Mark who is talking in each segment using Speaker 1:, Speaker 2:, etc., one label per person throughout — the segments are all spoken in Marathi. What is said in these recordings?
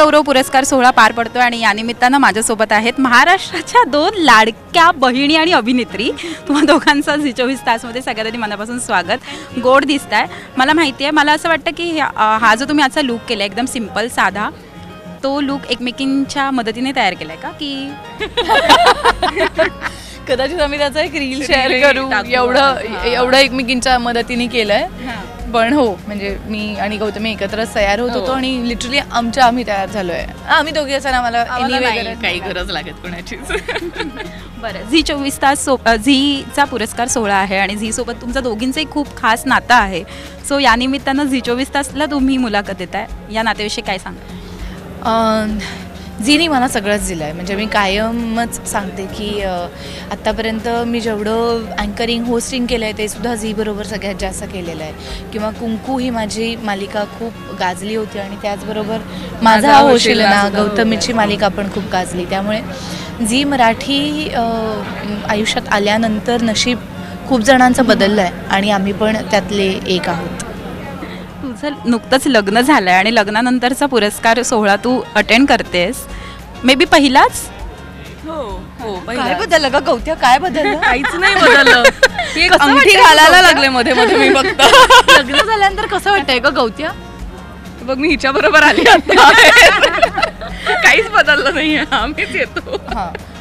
Speaker 1: गौरव पुरस्कार सोहळा पार पडतो आणि या निमित्तानं माझ्यासोबत आहेत महाराष्ट्राच्या 2 लाडक्या बहिणी आणि अभिनेत्री. तुम्हा दोघांचं झी 24 तासमध्ये सगळ्यात आधी मनापासून स्वागत. गोड दिसताय. मला माहिती आहे, मला असं वाटतं की हा जो तुम्ही आजचा लूक केला एकदम सिम्पल साधा, तो लूक एकमेकींच्या मदतीने तयार केलाय का की
Speaker 2: कदाचित आम्ही त्याचा एक रील शेअर करू, एवढं एकमेकींच्या मदतीने केलंय. पण हो, म्हणजे मी आणि गौतमी एकत्रच तयार होत होतो आणि लिटरली आम्ही तयार झालोय. आम्ही दोघी असताना आम्हाला
Speaker 3: काही गरज लागत कोणाचीच.
Speaker 1: बरं, झी 24 तास झीचा पुरस्कार सोहळा आहे आणि झी सोबत तुमचं दोघींचंही खूप खास नातं आहे. सो या निमित्तानं झी 24 तासला तुम्ही मुलाखत देताय, या नात्याविषयी काय सांगा?
Speaker 2: झीने मला सगळंच दिलं आहे. म्हणजे मी कायमच सांगते की आत्तापर्यंत मी जेवढं अँकरिंग होस्टिंग केलं आहे ते सुद्धा झीबरोबर सगळ्यात जास्त केलेलं आहे. किंवा कुंकू ही माझी मालिका खूप गाजली होती आणि त्याचबरोबर माझा होशील ना गौतमीची मालिका पण खूप गाजली. त्यामुळे झी मराठी आयुष्यात आल्यानंतर नशीब खूप जणांचं बदललं आहे आणि आम्ही पण त्यातले एक आहोत.
Speaker 1: तुझं नुकतंच लग्न झालं आहे आणि लग्नानंतरचा पुरस्कार सोहळा तू अटेंड करतेस, मे बी पहिलाच?
Speaker 3: हो
Speaker 2: काय बदललं का गौत्या? काय बदललं?
Speaker 3: काहीच नाही बदललं. अंगठी घालायला लागले मध्ये मध्ये मी फक्त.
Speaker 2: लग्न झाल्यानंतर कसं वाटतंय का गौत्या?
Speaker 3: बघ मी हिच्या बरोबर आली आता. काहीच बदललं नाही, आम्हीच येतो.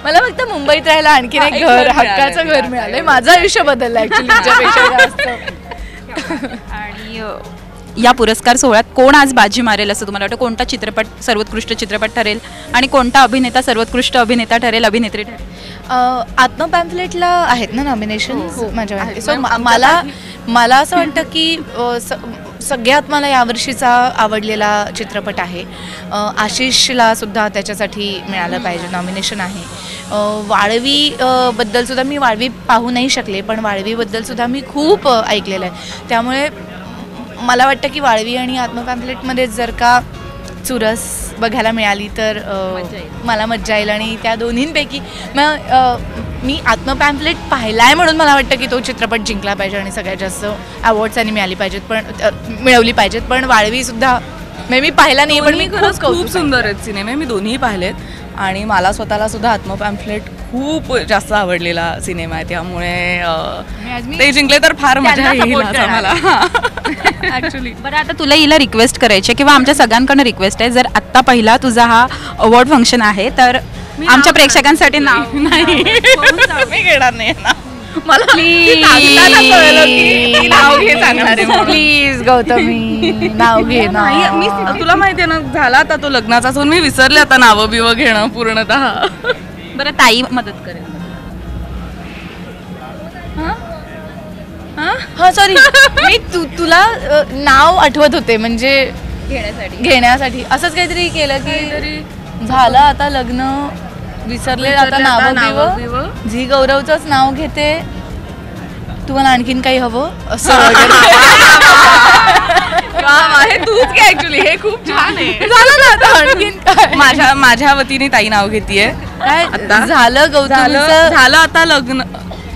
Speaker 2: मला फक्त मुंबईत राहायला आणखीन एक घर, हक्काचं घर मिळालंय. माझं आयुष्य बदललं ऍक्च्युली हिच्यापेक्षा जास्त.
Speaker 1: आणि या पुरस्कार सोहळ्यात कोण आज बाजी मारेल असं तुम्हाला वाटतं? कोणता चित्रपट सर्वोत्कृष्ट चित्रपट ठरेल आणि कोणता अभिनेता सर्वोत्कृष्ट अभिनेता ठरेल, अभिनेत्री ठरेल?
Speaker 2: आत्मपॅम्फलेटला आहेत ना नॉमिनेशन माझ्या. सो मला असं वाटतं की सगळ्यात मला यावर्षीचा आवडलेला चित्रपट आहे. आशिषला सुद्धा त्याच्यासाठी मिळालं पाहिजे, नॉमिनेशन आहे. वाळवी बद्दल सुद्धा मी वाळवी पाहू नाही शकले, पण वाळवीबद्दल सुद्धा मी खूप ऐकलेलं आहे. त्यामुळे मला वाटतं की वाळवी आणि आत्मपॅम्फलेटमध्ये जर का चुरस बघायला मिळाली तर मला मज्जा येईल. आणि त्या दोन्हींपैकी मी आत्मपॅम्फलेट पाहिला आहे म्हणून मला वाटतं की तो चित्रपट जिंकला पाहिजे आणि सगळ्यात जास्त अवॉर्ड्स आणि मिळवली पाहिजेत. पण वाळवीसुद्धा मी पाहिला नाही, पण मी
Speaker 3: खूप सुंदर आहेत सिनेमे. मी दोन्ही पाहिलेत आणि मला स्वतःला सुद्धा आत्मपॅम्फलेट खूप जास्त आवडलेला सिनेमा आहे. त्यामुळे ते जिंकले तर फार मजा येईल असं मला ॲक्च्युली.
Speaker 1: बरं, आता तुला हिला रिक्वेस्ट करायची किंवा आमच्या सगळ्यांकडनं रिक्वेस्ट आहे, जर आत्ता पहिला तुझा हा अवॉर्ड फंक्शन आहे तर आमच्या प्रेक्षकांसाठी नाव
Speaker 3: नाही मी घेणार नाही ना. मला
Speaker 2: प्लीज गौतमी नाव घे ना.
Speaker 3: मी तुला माहिती आहे ना, झाला आता तो लग्नाचा असून मी विसरले आता नावं बिवं घेणं पूर्णतः.
Speaker 1: बरं, ताई मदत करेल.
Speaker 2: हा सॉरी, मी तुला नाव आठवत होते म्हणजे घेण्यासाठी असंच काहीतरी केलं की झालं आता लग्न, विसरले आता नाव. झी गौरवचंच नाव घेते, तुम्हाला आणखीन काही हवं असं
Speaker 3: आहे. तूच घे ऍक्च्युली, हे खूप छान आहे.
Speaker 2: झालं ना आता आणखीन काय?
Speaker 3: माझ्या वतीने ताई नाव घेतीये.
Speaker 2: काय झालं गौतम?
Speaker 3: झालं आता लग्न,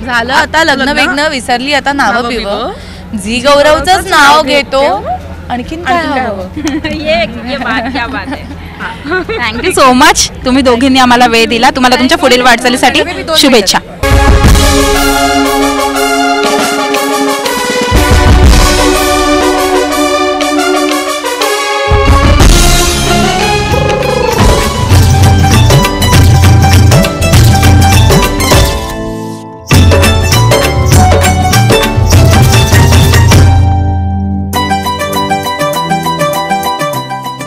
Speaker 2: झालं आता लग्न वेगनं, विसरली आता नाव पिव. झी गौरवचंच नाव घेतो, आणखीन काय हवं?
Speaker 1: Thank you so much. तुम्ही दोघींनी आम्हाला वेळ दिला. तुम्हाला तुमच्या पुढील वाटचालीसाठी शुभेच्छा.